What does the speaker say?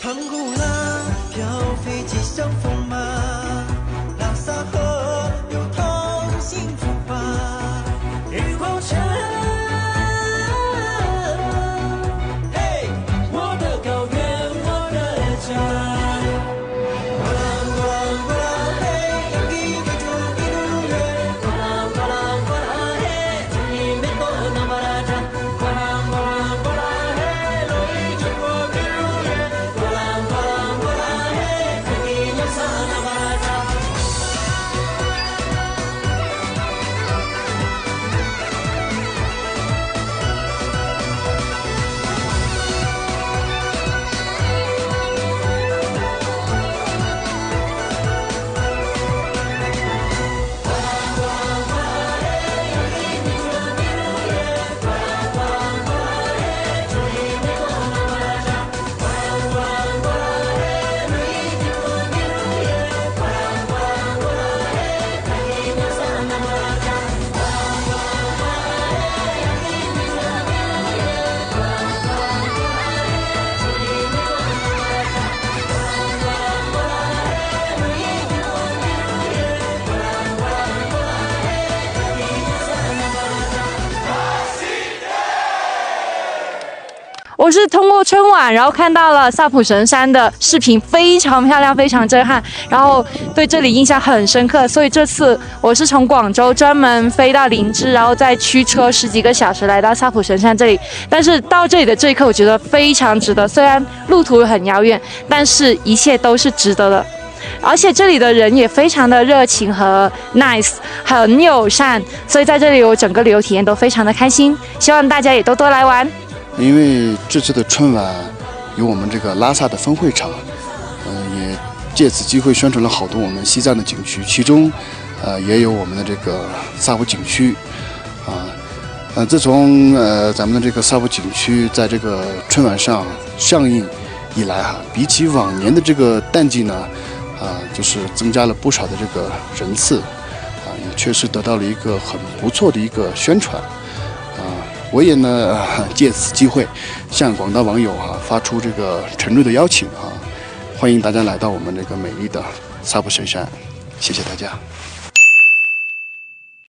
唐古拉飘飞机上风马，拉萨河流淌幸福吧，玉皇城。嘿，我的高原，我的家。过浪过浪过浪嘿，一个住一路远。过浪过浪过浪嘿，这里面都那么拉长。过浪过浪过浪嘿，路一直过比路远。过浪过浪过浪嘿，这里面上那么拉长。我是通过春晚，然后看到了萨普神山的视频，非常漂亮，非常震撼，然后对这里印象很深刻，所以这次我是从广州专门飞到林芝，然后再驱车10几个小时来到萨普神山这里。但是到这里的这一刻，我觉得非常值得，虽然路途很遥远，但是一切都是值得的。而且这里的人也非常的热情和 nice， 很友善，所以在这里我整个旅游体验都非常的开心，希望大家也多多来玩。因为这次的春晚有我们这个拉萨的分会场，也借此机会宣传了好多我们西藏的景区，其中也有我们的这个萨普景区自从咱们的这个萨普景区在这个春晚上上映以来比起往年的这个淡季呢就是增加了不少的这个人次也确实得到了一个很不错的一个宣传我也呢借此机会向广大网友发出这个沉重的邀请欢迎大家来到我们这个美丽的萨普神山，谢谢大家。